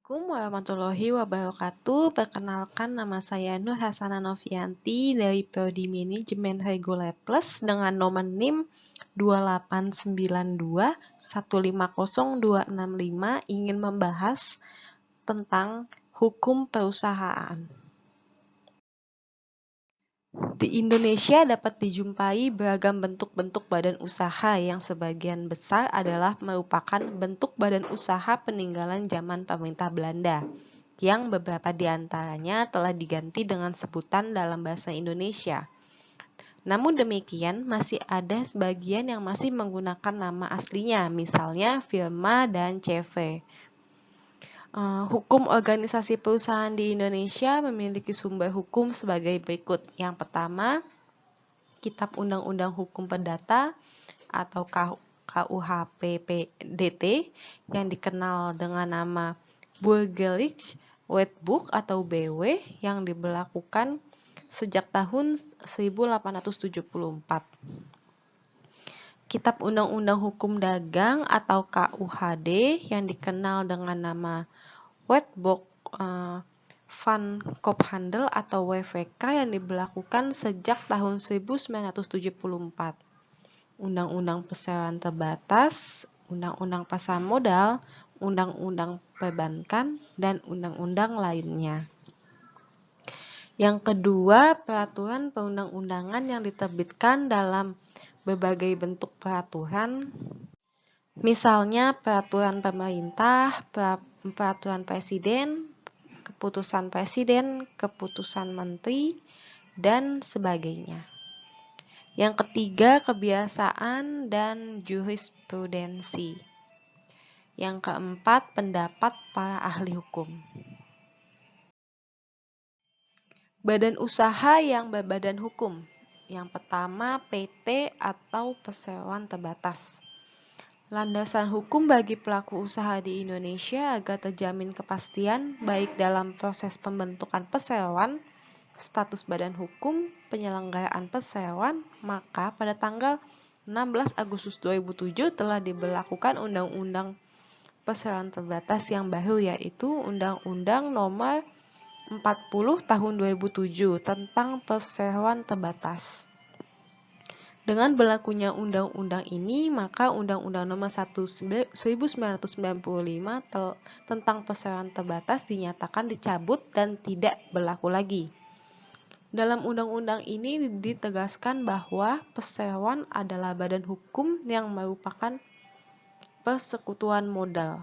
Assalamualaikum warahmatullahi wabarakatuh. Perkenalkan, nama saya Nur Hasanah Novianti dari Prodi Manajemen Reguler Plus dengan nomor NIM 28921500265 ingin membahas tentang hukum perusahaan. Di Indonesia dapat dijumpai beragam bentuk-bentuk badan usaha yang sebagian besar adalah merupakan bentuk badan usaha peninggalan zaman pemerintah Belanda, yang beberapa di antaranya telah diganti dengan sebutan dalam bahasa Indonesia. Namun demikian, masih ada sebagian yang masih menggunakan nama aslinya, misalnya firma dan CV. Hukum organisasi perusahaan di Indonesia memiliki sumber hukum sebagai berikut. Yang pertama, Kitab Undang-Undang Hukum Perdata atau KUHP-DT yang dikenal dengan nama Burgerlich Wetboek atau BW yang diberlakukan sejak tahun 1874. Kitab Undang-Undang Hukum Dagang atau KUHD yang dikenal dengan nama Wetboek van Koophandel atau WVK yang diberlakukan sejak tahun 1974. Undang-Undang Perseroan Terbatas, Undang-Undang Pasar Modal, Undang-Undang Perbankan, dan undang-undang lainnya. Yang kedua, peraturan perundang-undangan yang diterbitkan dalam berbagai bentuk peraturan, misalnya peraturan pemerintah, peraturan presiden, keputusan menteri, dan sebagainya. Yang ketiga, kebiasaan dan jurisprudensi. Yang keempat, pendapat para ahli hukum. Badan usaha yang berbadan hukum. Yang pertama, PT atau perseroan terbatas. Landasan hukum bagi pelaku usaha di Indonesia agar terjamin kepastian baik dalam proses pembentukan perseroan, status badan hukum, penyelenggaraan perseroan, maka pada tanggal 16 Agustus 2007 telah diberlakukan Undang-Undang Perseroan Terbatas yang baru, yaitu Undang-Undang Nomor 40 Tahun 2007 tentang Perseroan Terbatas. Dengan berlakunya undang-undang ini, maka Undang-Undang Nomor 1995 tentang perseroan terbatas dinyatakan dicabut dan tidak berlaku lagi. Dalam undang-undang ini ditegaskan bahwa perseroan adalah badan hukum yang merupakan persekutuan modal,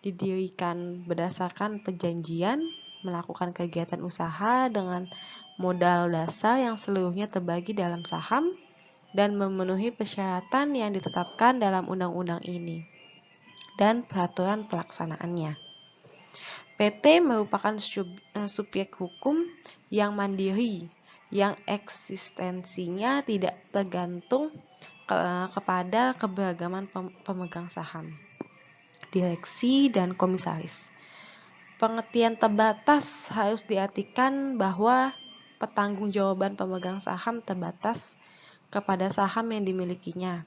didirikan berdasarkan perjanjian, melakukan kegiatan usaha dengan modal dasar yang seluruhnya terbagi dalam saham, dan memenuhi persyaratan yang ditetapkan dalam undang-undang ini dan peraturan pelaksanaannya. PT merupakan subjek hukum yang mandiri, yang eksistensinya tidak tergantung kepada keberagaman pemegang saham, direksi, dan komisaris. Pengertian terbatas harus diartikan bahwa pertanggungjawaban pemegang saham terbatas kepada saham yang dimilikinya.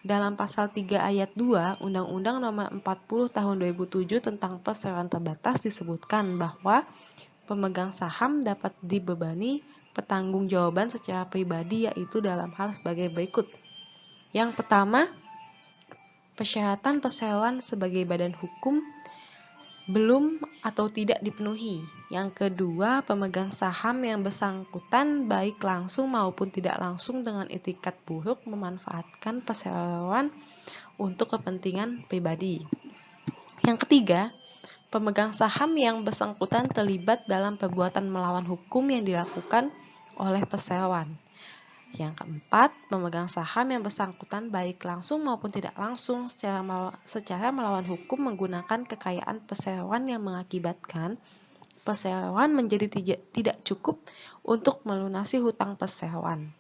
Dalam pasal 3 ayat 2 Undang-Undang Nomor 40 Tahun 2007 tentang perseroan terbatas disebutkan bahwa pemegang saham dapat dibebani pertanggungjawaban secara pribadi, yaitu dalam hal sebagai berikut. Yang pertama, persyaratan perseroan sebagai badan hukum belum atau tidak dipenuhi. Yang kedua, pemegang saham yang bersangkutan baik langsung maupun tidak langsung dengan itikat buruk memanfaatkan perseroan untuk kepentingan pribadi. Yang ketiga, pemegang saham yang bersangkutan terlibat dalam perbuatan melawan hukum yang dilakukan oleh perseroan. Yang keempat, pemegang saham yang bersangkutan baik langsung maupun tidak langsung secara melawan hukum menggunakan kekayaan perseroan yang mengakibatkan perseroan menjadi tidak cukup untuk melunasi hutang perseroan.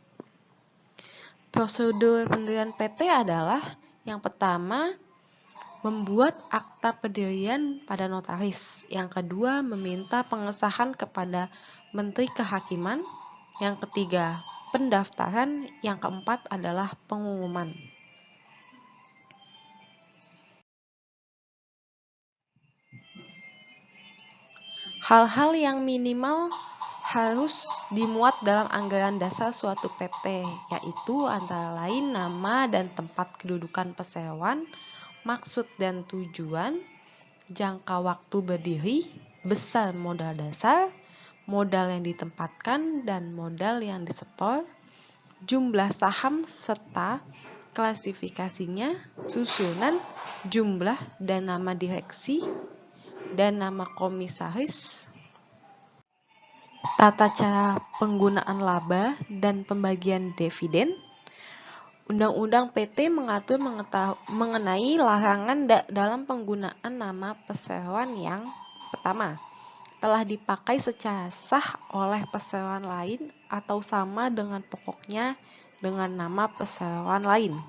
Prosedur pendirian PT adalah yang pertama, membuat akta pendirian pada notaris. Yang kedua, meminta pengesahan kepada Menteri Kehakiman. Yang ketiga, pendaftaran. Yang keempat adalah pengumuman. Hal-hal yang minimal harus dimuat dalam anggaran dasar suatu PT, yaitu antara lain nama dan tempat kedudukan perseroan, maksud dan tujuan, jangka waktu berdiri, besar modal dasar, modal yang ditempatkan dan modal yang disetor, jumlah saham serta klasifikasinya, susunan, jumlah dan nama direksi, dan nama komisaris, tata cara penggunaan laba dan pembagian dividen. Undang-Undang PT mengatur mengenai larangan dalam penggunaan nama perseroan yang pertama, telah dipakai secara sah oleh perseroan lain atau sama dengan pokoknya dengan nama perseroan lain.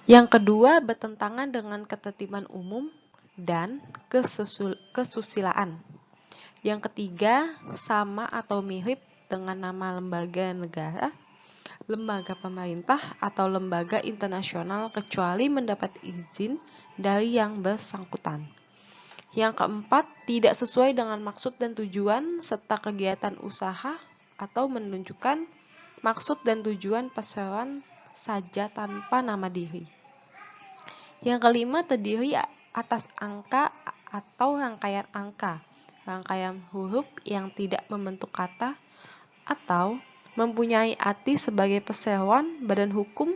Yang kedua, bertentangan dengan ketertiban umum dan kesusilaan. Yang ketiga, sama atau mirip dengan nama lembaga negara, lembaga pemerintah, atau lembaga internasional kecuali mendapat izin dari yang bersangkutan. Yang keempat, tidak sesuai dengan maksud dan tujuan serta kegiatan usaha atau menunjukkan maksud dan tujuan perseroan saja tanpa nama diri. Yang kelima, terdiri atas angka atau rangkaian angka, rangkaian huruf yang tidak membentuk kata, atau mempunyai arti sebagai perseroan, badan hukum,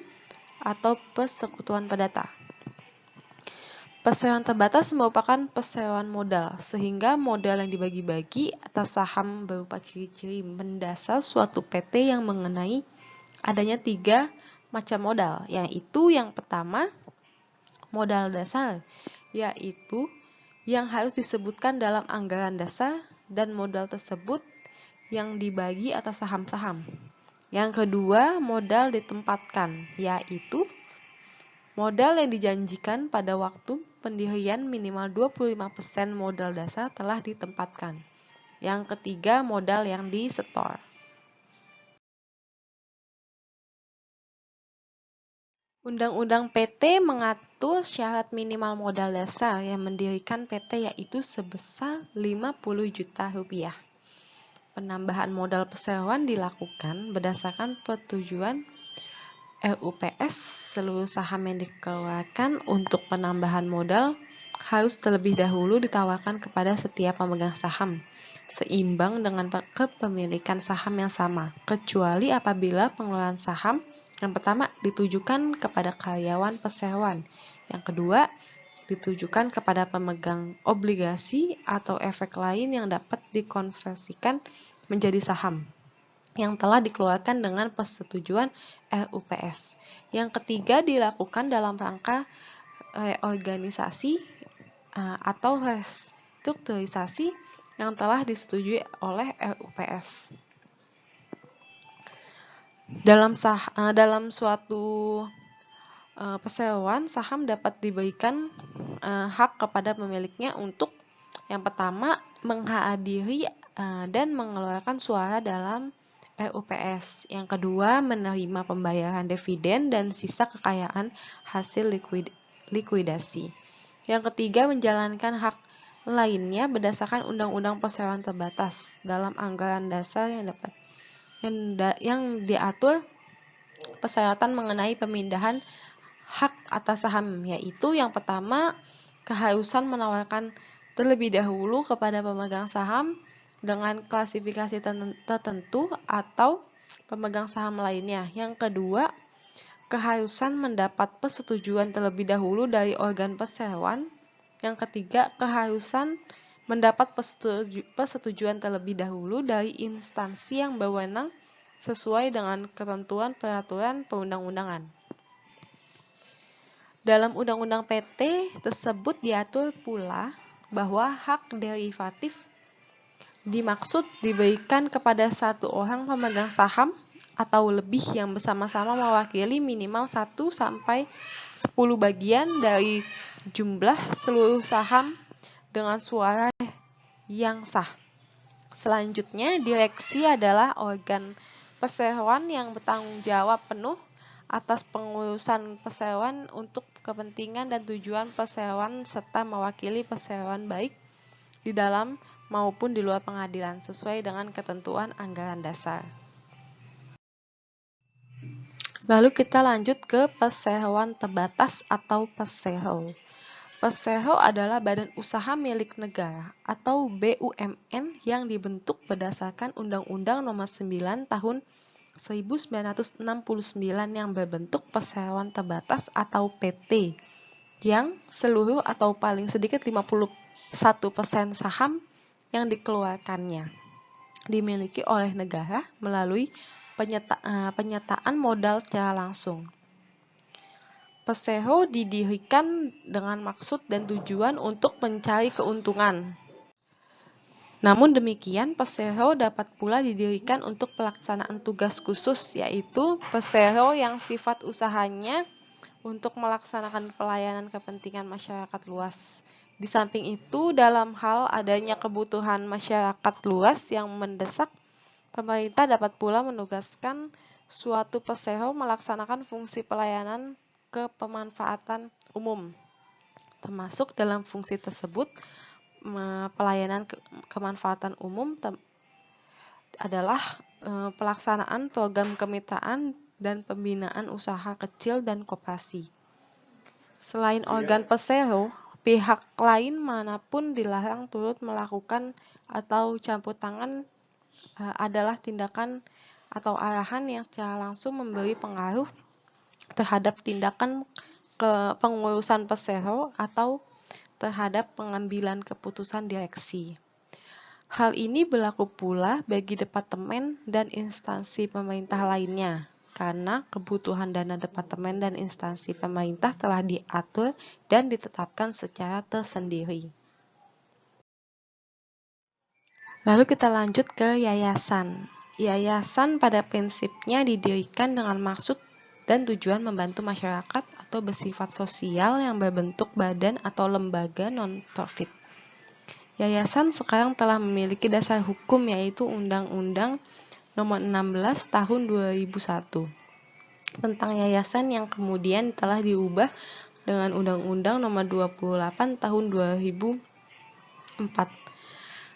atau persekutuan perdata. Perseroan terbatas merupakan perseroan modal, sehingga modal yang dibagi-bagi atas saham berupa ciri-ciri mendasar suatu PT yang mengenai adanya 3 macam modal, yaitu yang pertama, modal dasar, yaitu yang harus disebutkan dalam anggaran dasar dan modal tersebut yang dibagi atas saham-saham. Yang kedua, modal ditempatkan, yaitu modal yang dijanjikan pada waktu pendirian minimal 25% modal dasar telah ditempatkan. Yang ketiga, modal yang disetor. Undang-Undang PT mengatur syarat minimal modal dasar yang mendirikan PT yaitu sebesar 50 juta rupiah. Penambahan modal perseroan dilakukan berdasarkan persetujuan RUPS. Seluruh saham yang dikeluarkan untuk penambahan modal harus terlebih dahulu ditawarkan kepada setiap pemegang saham, seimbang dengan kepemilikan saham yang sama, kecuali apabila pengeluaran saham yang pertama ditujukan kepada karyawan perseroan, yang kedua ditujukan kepada pemegang obligasi atau efek lain yang dapat dikonversikan menjadi saham yang telah dikeluarkan dengan persetujuan RUPS. Yang ketiga dilakukan dalam rangka reorganisasi atau restrukturisasi yang telah disetujui oleh RUPS. Dalam suatu perseroan, saham dapat diberikan hak kepada pemiliknya untuk yang pertama, menghadiri dan mengeluarkan suara dalam RUPS. Yang kedua, menerima pembayaran dividen dan sisa kekayaan hasil likuidasi. Yang ketiga, menjalankan hak lainnya berdasarkan Undang-Undang Perseroan Terbatas dalam anggaran dasar yang diatur persyaratan mengenai pemindahan hak atas saham, yaitu yang pertama, keharusan menawarkan terlebih dahulu kepada pemegang saham dengan klasifikasi tertentu atau pemegang saham lainnya. Yang kedua, keharusan mendapat persetujuan terlebih dahulu dari organ perseroan. Yang ketiga, keharusan mendapat persetujuan terlebih dahulu dari instansi yang berwenang sesuai dengan ketentuan peraturan perundang-undangan. Dalam Undang-Undang PT tersebut diatur pula bahwa hak derivatif dimaksud diberikan kepada satu orang pemegang saham atau lebih yang bersama-sama mewakili minimal 1 sampai 10 bagian dari jumlah seluruh saham dengan suara yang sah. Selanjutnya, direksi adalah organ perseroan yang bertanggung jawab penuh atas pengurusan perseroan untuk kepentingan dan tujuan perseroan serta mewakili perseroan baik di dalam maupun di luar pengadilan sesuai dengan ketentuan anggaran dasar. Lalu kita lanjut ke perseroan terbatas atau persero. Persero adalah badan usaha milik negara atau BUMN yang dibentuk berdasarkan Undang-Undang Nomor 9 Tahun 1969 yang berbentuk perseroan terbatas atau PT, yang seluruh atau paling sedikit 51% saham yang dikeluarkannya dimiliki oleh negara melalui penyataan modal secara langsung. Persero didirikan dengan maksud dan tujuan untuk mencari keuntungan. Namun demikian, persero dapat pula didirikan untuk pelaksanaan tugas khusus, yaitu persero yang sifat usahanya untuk melaksanakan pelayanan kepentingan masyarakat luas. Di samping itu, dalam hal adanya kebutuhan masyarakat luas yang mendesak, pemerintah dapat pula menugaskan suatu persero melaksanakan fungsi pelayanan kepemanfaatan umum. Termasuk dalam fungsi tersebut, pelayanan kemanfaatan umum adalah pelaksanaan program kemitraan dan pembinaan usaha kecil dan koperasi. Selain organ persero, pihak lain manapun dilarang turut melakukan atau campur tangan adalah tindakan atau arahan yang secara langsung memberi pengaruh terhadap tindakan pengurusan persero atau terhadap pengambilan keputusan direksi. Hal ini berlaku pula bagi departemen dan instansi pemerintah lainnya, karena kebutuhan dana departemen dan instansi pemerintah telah diatur dan ditetapkan secara tersendiri. Lalu kita lanjut ke yayasan. Yayasan pada prinsipnya didirikan dengan maksud dan tujuan membantu masyarakat atau bersifat sosial yang berbentuk badan atau lembaga non-profit. Yayasan sekarang telah memiliki dasar hukum, yaitu Undang-Undang Nomor 16 Tahun 2001 tentang yayasan, yang kemudian telah diubah dengan Undang-Undang Nomor 28 Tahun 2004.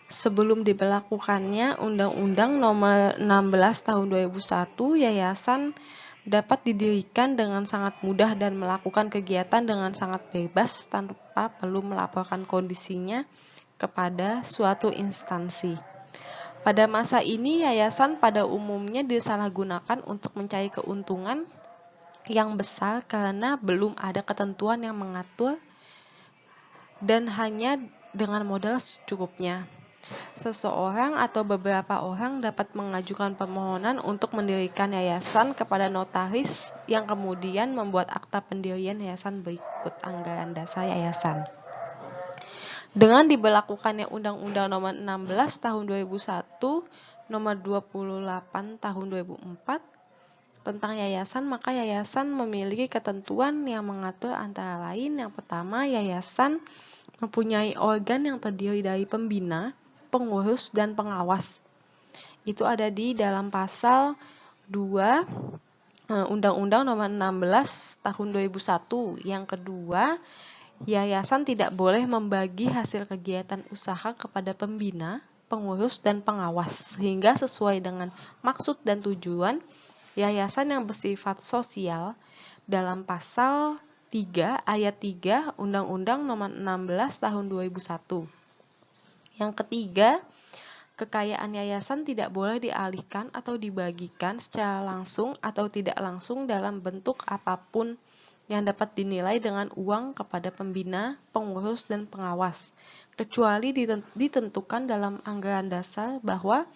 Sebelum diberlakukannya Undang-Undang Nomor 16 Tahun 2001, yayasan dapat didirikan dengan sangat mudah dan melakukan kegiatan dengan sangat bebas tanpa perlu melaporkan kondisinya kepada suatu instansi. Pada masa ini, yayasan pada umumnya disalahgunakan untuk mencari keuntungan yang besar karena belum ada ketentuan yang mengatur dan hanya dengan modal secukupnya. Seseorang atau beberapa orang dapat mengajukan permohonan untuk mendirikan yayasan kepada notaris yang kemudian membuat akta pendirian yayasan berikut anggaran dasar yayasan. Dengan diberlakukannya Undang-Undang Nomor 16 Tahun 2001, Nomor 28 Tahun 2004 tentang yayasan, maka yayasan memiliki ketentuan yang mengatur antara lain. Yang pertama, yayasan mempunyai organ yang terdiri dari pembina, pengurus, dan pengawas. Itu ada di dalam pasal 2 Undang-Undang Nomor 16 Tahun 2001. Yang kedua, yayasan tidak boleh membagi hasil kegiatan usaha kepada pembina, pengurus, dan pengawas, sehingga sesuai dengan maksud dan tujuan yayasan yang bersifat sosial dalam pasal 3 ayat 3 Undang-Undang Nomor 16 Tahun 2001. Yang ketiga, kekayaan yayasan tidak boleh dialihkan atau dibagikan secara langsung atau tidak langsung dalam bentuk apapun yang dapat dinilai dengan uang kepada pembina, pengurus, dan pengawas, kecuali ditentukan dalam anggaran dasar bahwa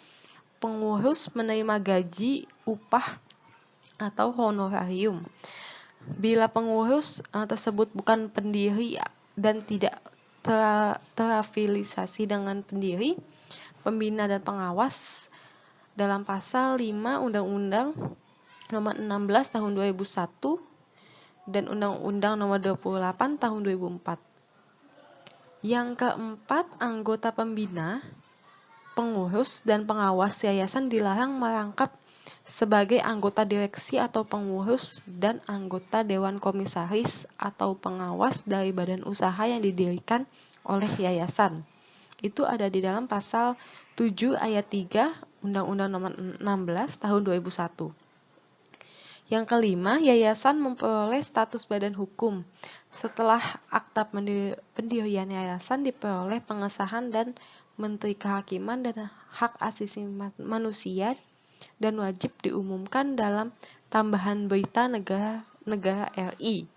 pengurus menerima gaji, upah, atau honorarium. Bila pengurus tersebut bukan pendiri dan tidak terafiliasi dengan pendiri, pembina, dan pengawas dalam pasal 5 Undang-Undang Nomor 16 Tahun 2001 dan Undang-Undang Nomor 28 Tahun 2004. Yang keempat, anggota pembina, pengurus, dan pengawas yayasan dilarang merangkap sebagai anggota direksi atau pengurus dan anggota dewan komisaris atau pengawas dari badan usaha yang didirikan oleh yayasan. Itu ada di dalam pasal 7 ayat 3 Undang-Undang Nomor 16 Tahun 2001. Yang kelima, yayasan memperoleh status badan hukum setelah akta pendirian yayasan diperoleh pengesahan dan Menteri Kehakiman dan Hak Asasi Manusia dan wajib diumumkan dalam tambahan berita negara RI.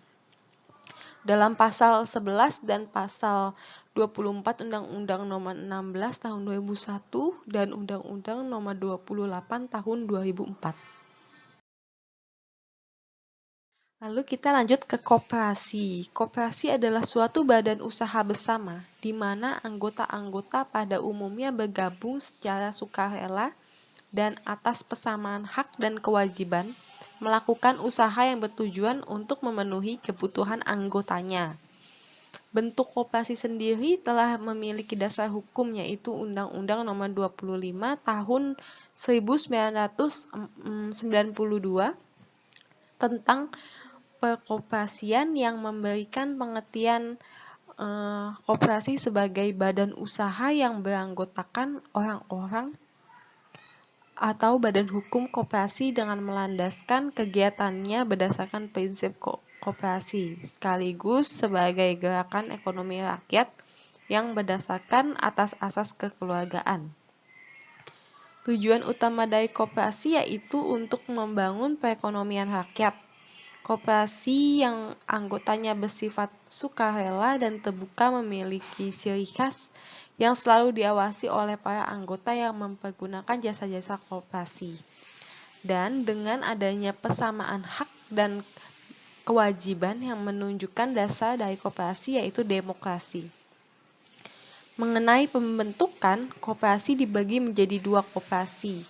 Dalam pasal 11 dan pasal 24 Undang-Undang Nomor 16 Tahun 2001 dan Undang-Undang Nomor 28 Tahun 2004. Lalu kita lanjut ke koperasi. Koperasi adalah suatu badan usaha bersama, di mana anggota-anggota pada umumnya bergabung secara sukarela dan atas persamaan hak dan kewajiban melakukan usaha yang bertujuan untuk memenuhi kebutuhan anggotanya. Bentuk koperasi sendiri telah memiliki dasar hukum yaitu Undang-Undang Nomor 25 Tahun 1992 tentang perkoperasian yang memberikan pengertian koperasi sebagai badan usaha yang beranggotakan orang-orang atau badan hukum koperasi dengan melandaskan kegiatannya berdasarkan prinsip koperasi, sekaligus sebagai gerakan ekonomi rakyat yang berdasarkan atas asas kekeluargaan. Tujuan utama dari koperasi yaitu untuk membangun perekonomian rakyat. Koperasi yang anggotanya bersifat sukarela dan terbuka memiliki ciri khas yang selalu diawasi oleh para anggota yang mempergunakan jasa-jasa koperasi. Dan dengan adanya persamaan hak dan kewajiban yang menunjukkan dasar dari koperasi yaitu demokrasi. Mengenai pembentukan, koperasi dibagi menjadi dua koperasi,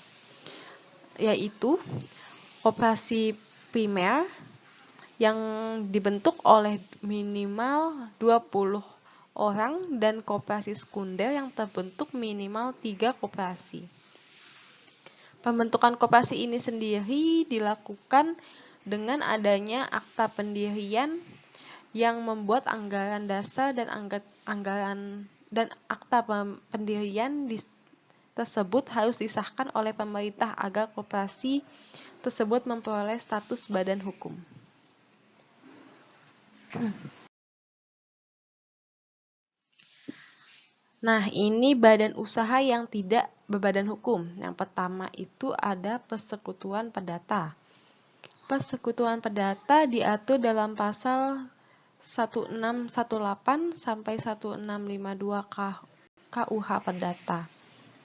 yaitu koperasi primer yang dibentuk oleh minimal 20 orang dan koperasi sekunder yang terbentuk minimal 3 koperasi. Pembentukan koperasi ini sendiri dilakukan dengan adanya akta pendirian yang membuat anggaran dasar dan akta pendirian tersebut harus disahkan oleh pemerintah agar koperasi tersebut memperoleh status badan hukum. Nah, ini badan usaha yang tidak berbadan hukum. Yang pertama itu ada persekutuan perdata. Persekutuan perdata diatur dalam pasal 1618 sampai 1652 KUH Perdata.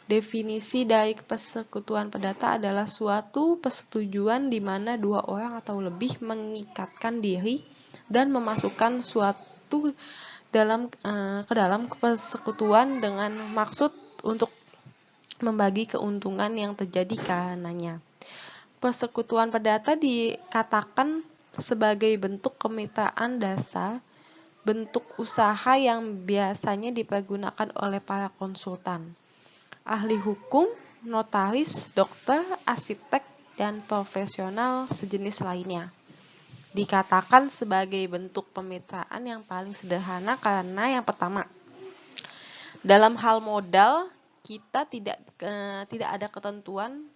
Definisi dari persekutuan perdata adalah suatu persetujuan di mana dua orang atau lebih mengikatkan diri dan memasukkan suatu ke dalam persekutuan dengan maksud untuk membagi keuntungan yang terjadi karenanya. Persekutuan perdata dikatakan sebagai bentuk kemitraan dasar, bentuk usaha yang biasanya dipergunakan oleh para konsultan, ahli hukum, notaris, dokter, arsitek, dan profesional sejenis lainnya. Dikatakan sebagai bentuk pemitraan yang paling sederhana karena yang pertama, dalam hal modal kita tidak ada ketentuan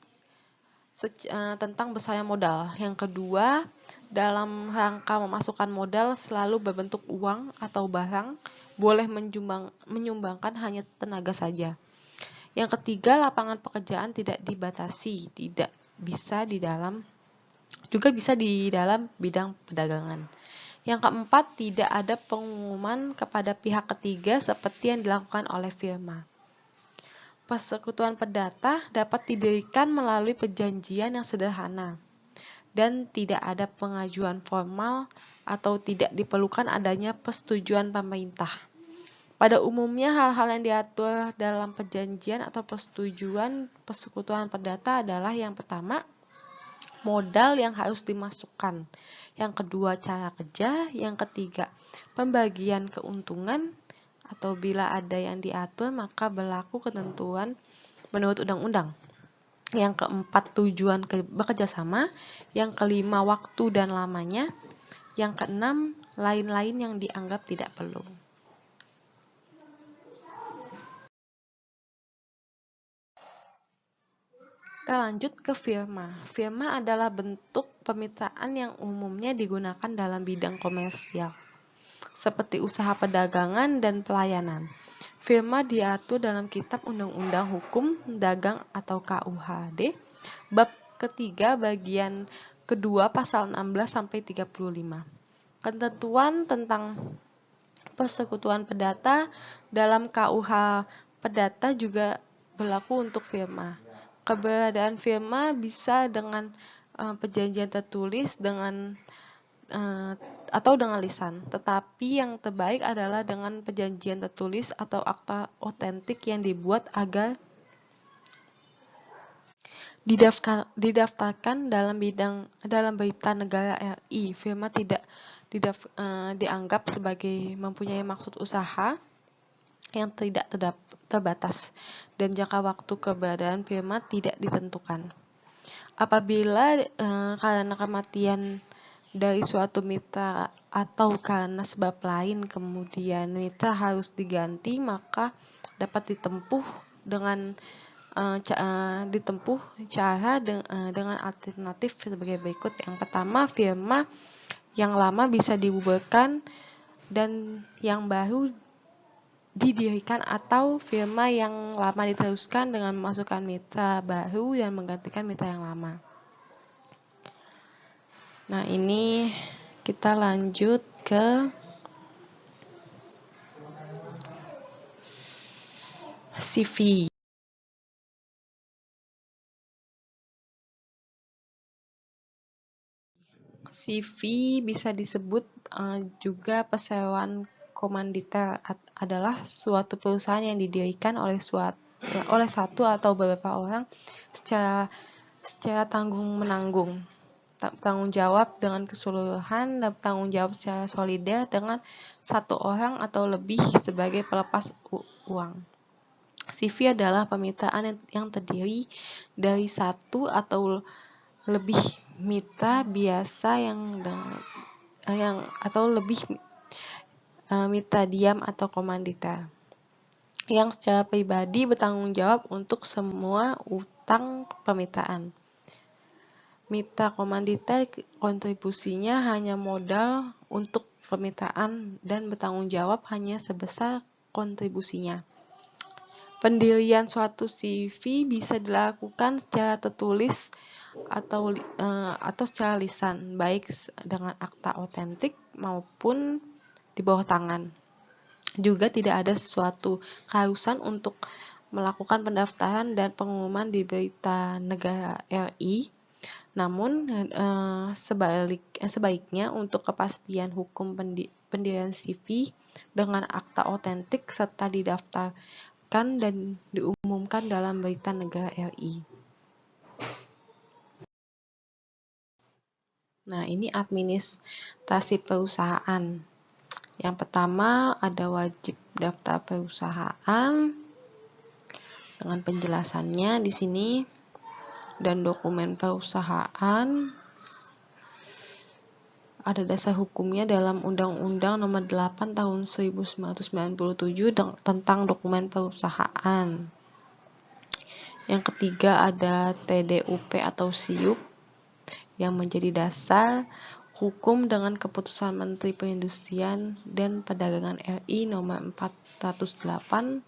tentang besarnya modal. Yang kedua, dalam rangka memasukkan modal selalu berbentuk uang atau barang, boleh menyumbangkan hanya tenaga saja. Yang ketiga, lapangan pekerjaan tidak dibatasi, juga bisa di dalam bidang perdagangan. Yang keempat, tidak ada pengumuman kepada pihak ketiga seperti yang dilakukan oleh firma. Persekutuan perdata dapat didirikan melalui perjanjian yang sederhana dan tidak ada pengajuan formal atau tidak diperlukan adanya persetujuan pemerintah. Pada umumnya, hal-hal yang diatur dalam perjanjian atau persetujuan persekutuan perdata adalah yang pertama, modal yang harus dimasukkan. Yang kedua, cara kerja. Yang ketiga, pembagian keuntungan. Atau bila ada yang diatur, maka berlaku ketentuan menurut undang-undang. Yang keempat, tujuan bekerja sama. Yang kelima, waktu dan lamanya. Yang keenam, lain-lain yang dianggap tidak perlu. Kita lanjut ke firma. Firma adalah bentuk pemitraan yang umumnya digunakan dalam bidang komersial, seperti usaha perdagangan dan pelayanan. Firma diatur dalam Kitab Undang-Undang Hukum Dagang atau KUHD, bab ketiga bagian kedua pasal 16-35. Ketentuan tentang persekutuan perdata dalam KUH Perdata juga berlaku untuk firma. Keberadaan firma bisa dengan perjanjian tertulis atau dengan lisan, tetapi yang terbaik adalah dengan perjanjian tertulis atau akta otentik yang dibuat agar didaftarkan dalam berita negara RI. Firma tidak dianggap sebagai mempunyai maksud usaha yang tidak terbatas, dan jangka waktu keberadaan firma tidak ditentukan. Apabila karena kematian dari suatu mitra atau karena sebab lain kemudian mitra harus diganti, maka dapat ditempuh cara dengan alternatif sebagai berikut. Yang pertama, firma yang lama bisa dibubarkan dan yang baru didirikan, atau firma yang lama diteruskan dengan memasukkan mitra baru dan menggantikan mitra yang lama. Nah, ini kita lanjut ke CV. CV bisa disebut juga perseroan komanditer, adalah suatu perusahaan yang didirikan oleh satu atau beberapa orang secara tanggung jawab dengan keseluruhan, dan tanggung jawab secara solider dengan satu orang atau lebih sebagai pelepas uang. CV adalah pemitraan yang terdiri dari satu atau lebih mitra biasa atau lebih mitra diam atau komanditer yang secara pribadi bertanggung jawab untuk semua utang pemitraan. Mitra komanditer kontribusinya hanya modal untuk pemitraan dan bertanggung jawab hanya sebesar kontribusinya. Pendirian suatu CV bisa dilakukan secara tertulis atau secara lisan, baik dengan akta otentik maupun di bawah tangan. Juga tidak ada suatu keharusan untuk melakukan pendaftaran dan pengumuman di berita negara RI. Namun sebaiknya untuk kepastian hukum pendirian CV dengan akta otentik serta didaftarkan dan diumumkan dalam berita negara RI. Nah, ini administrasi perusahaan. Yang pertama ada wajib daftar perusahaan dengan penjelasannya di sini, dan dokumen perusahaan. Ada dasar hukumnya dalam Undang-Undang Nomor 8 Tahun 1997 tentang dokumen perusahaan. Yang ketiga ada TDUP atau SIUP yang menjadi dasar hukum dengan keputusan Menteri Perindustrian dan Perdagangan RI Nomor 408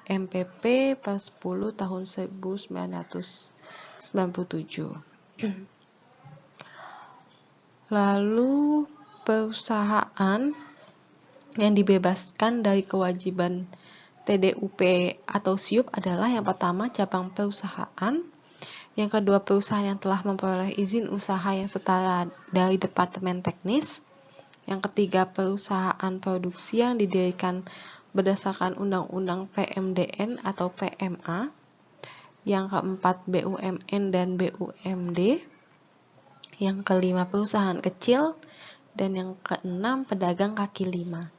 MPP per 10 tahun 1997. Lalu perusahaan yang dibebaskan dari kewajiban TDUP atau SIUP adalah yang pertama cabang perusahaan, yang kedua perusahaan yang telah memperoleh izin usaha yang setara dari Departemen Teknis, yang ketiga perusahaan produksi yang didirikan berdasarkan Undang-Undang PMDN atau PMA, yang keempat BUMN dan BUMD, yang kelima perusahaan kecil, dan yang keenam pedagang kaki lima.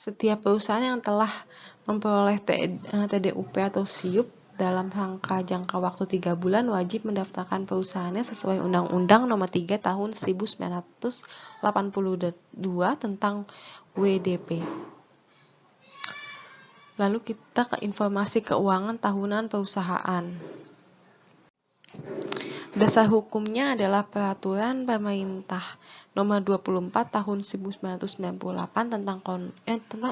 Setiap perusahaan yang telah memperoleh TDUP atau SIUP dalam jangka waktu 3 bulan wajib mendaftarkan perusahaannya sesuai Undang-Undang Nomor 3 Tahun 1982 tentang WDP. Lalu kita ke informasi keuangan tahunan perusahaan. Dasar hukumnya adalah Peraturan Pemerintah Nomor 24 Tahun 1998 tentang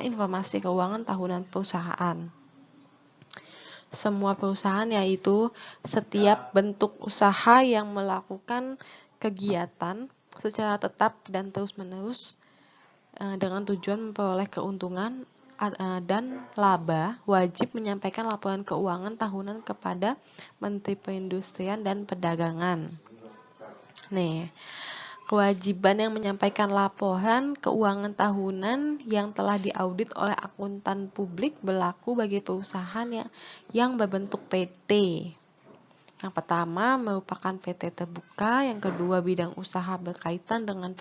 informasi keuangan tahunan perusahaan. Semua perusahaan yaitu setiap bentuk usaha yang melakukan kegiatan secara tetap dan terus-menerus dengan tujuan memperoleh keuntungan dan laba wajib menyampaikan laporan keuangan tahunan kepada Menteri Perindustrian dan Perdagangan. Nih, kewajiban yang menyampaikan laporan keuangan tahunan yang telah diaudit oleh akuntan publik berlaku bagi perusahaan yang berbentuk PT. Yang pertama merupakan PT terbuka, yang kedua bidang usaha berkaitan dengan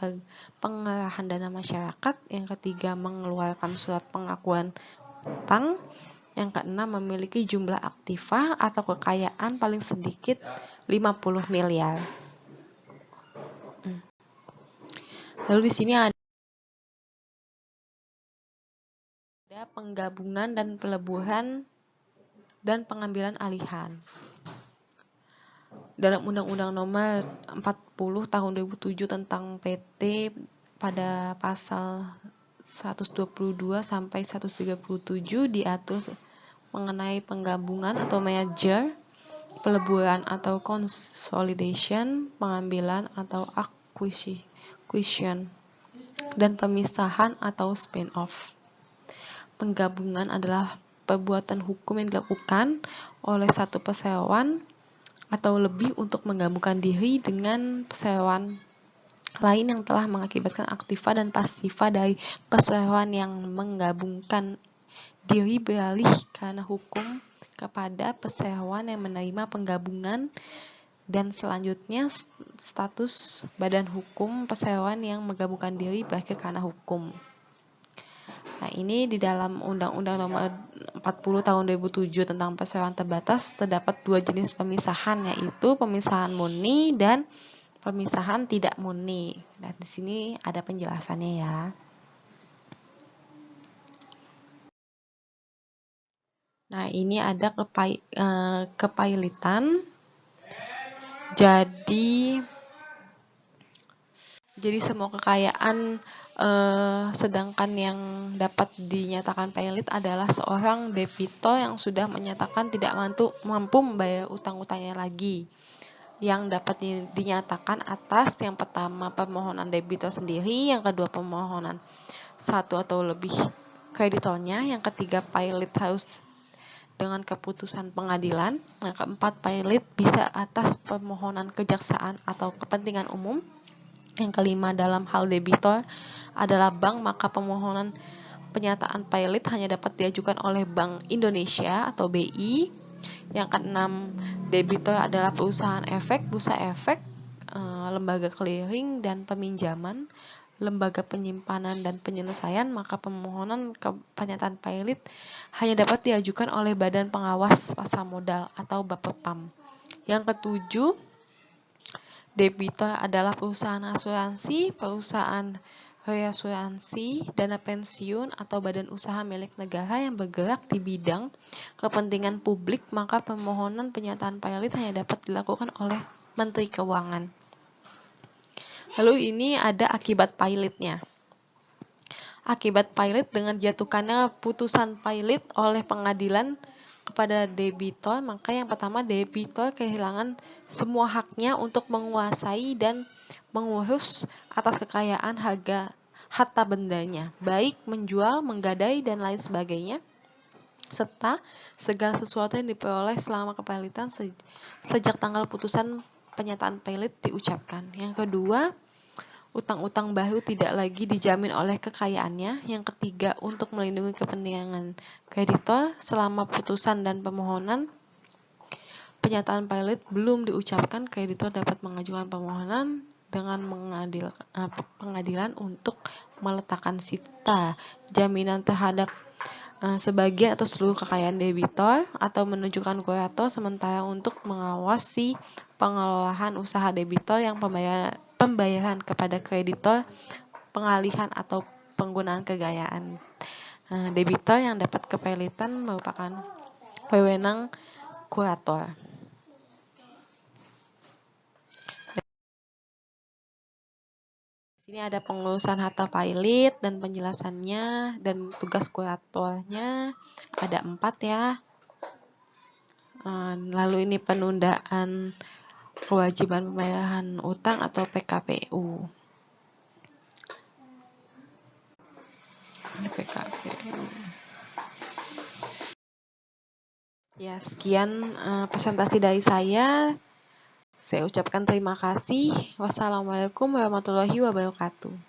pengerahan dana masyarakat, yang ketiga mengeluarkan surat pengakuan utang, yang keenam memiliki jumlah aktiva atau kekayaan paling sedikit 50 miliar. Lalu di sini ada penggabungan dan peleburan dan pengambilan alihan. Dalam Undang-Undang Nomor 40 Tahun 2007 tentang PT pada pasal 122 sampai 137 diatur mengenai penggabungan atau merger, peleburan atau consolidation, pengambilan atau acquisition, dan pemisahan atau spin-off. Penggabungan adalah perbuatan hukum yang dilakukan oleh satu perseroan atau lebih untuk menggabungkan diri dengan perseroan lain yang telah mengakibatkan aktiva dan pasiva dari perseroan yang menggabungkan diri beralih karena hukum kepada perseroan yang menerima penggabungan, dan selanjutnya status badan hukum perseroan yang menggabungkan diri berakhir karena hukum. Nah, ini di dalam Undang-Undang Nomor 40 Tahun 2007 tentang perseroan terbatas terdapat dua jenis pemisahan, yaitu pemisahan murni dan pemisahan tidak murni. Nah, di sini ada penjelasannya ya. Nah, ini ada kepailitan. Jadi semua kekayaan sedangkan yang dapat dinyatakan pailit adalah seorang debitor yang sudah menyatakan tidak mampu membayar utang-utangnya lagi, yang dapat dinyatakan atas yang pertama permohonan debitor sendiri, yang kedua permohonan satu atau lebih kreditornya, yang ketiga pailit harus dengan keputusan pengadilan, yang keempat pailit bisa atas permohonan kejaksaan atau kepentingan umum, yang kelima dalam hal debitor adalah bank, maka permohonan penyataan pailit hanya dapat diajukan oleh Bank Indonesia atau BI. Yang keenam, debitor adalah perusahaan efek, bursa efek, lembaga clearing dan peminjaman, lembaga penyimpanan dan penyelesaian, maka permohonan penyataan pailit hanya dapat diajukan oleh Badan Pengawas Pasar Modal atau Bapepam. Yang ketujuh, debitor adalah perusahaan asuransi, perusahaan reasuransi, dana pensiun, atau badan usaha milik negara yang bergerak di bidang kepentingan publik, maka permohonan penyataan pailit hanya dapat dilakukan oleh Menteri Keuangan. Lalu ini ada akibat pailitnya. Akibat pailit dengan jatuhkannya putusan pailit oleh pengadilan kepada debitor, maka yang pertama debitor kehilangan semua haknya untuk menguasai dan mengurus atas kekayaan harta bendanya, baik menjual, menggadai, dan lain sebagainya, serta segala sesuatu yang diperoleh selama kepailitan sejak tanggal putusan penyataan pailit diucapkan. Yang kedua, utang-utang baru tidak lagi dijamin oleh kekayaannya. Yang ketiga, untuk melindungi kepentingan kreditor selama putusan dan permohonan penyataan pailit belum diucapkan, kreditor dapat mengajukan permohonan dengan pengadilan untuk meletakkan sita jaminan terhadap sebagian atau seluruh kekayaan debitor atau menunjukkan kurator, sementara untuk mengawasi pengelolaan usaha debitor yang pembayaran kepada kreditor, pengalihan atau penggunaan kekayaan debitor yang dapat kepelitan merupakan wewenang kurator. Di sini ada pengurusan harta pailit dan penjelasannya, dan tugas kuratornya ada 4 ya. Lalu ini penundaan kewajiban pembayaran utang atau PKPU. Ini PKPU. Ya, sekian presentasi dari saya. Saya ucapkan terima kasih. Wassalamualaikum warahmatullahi wabarakatuh.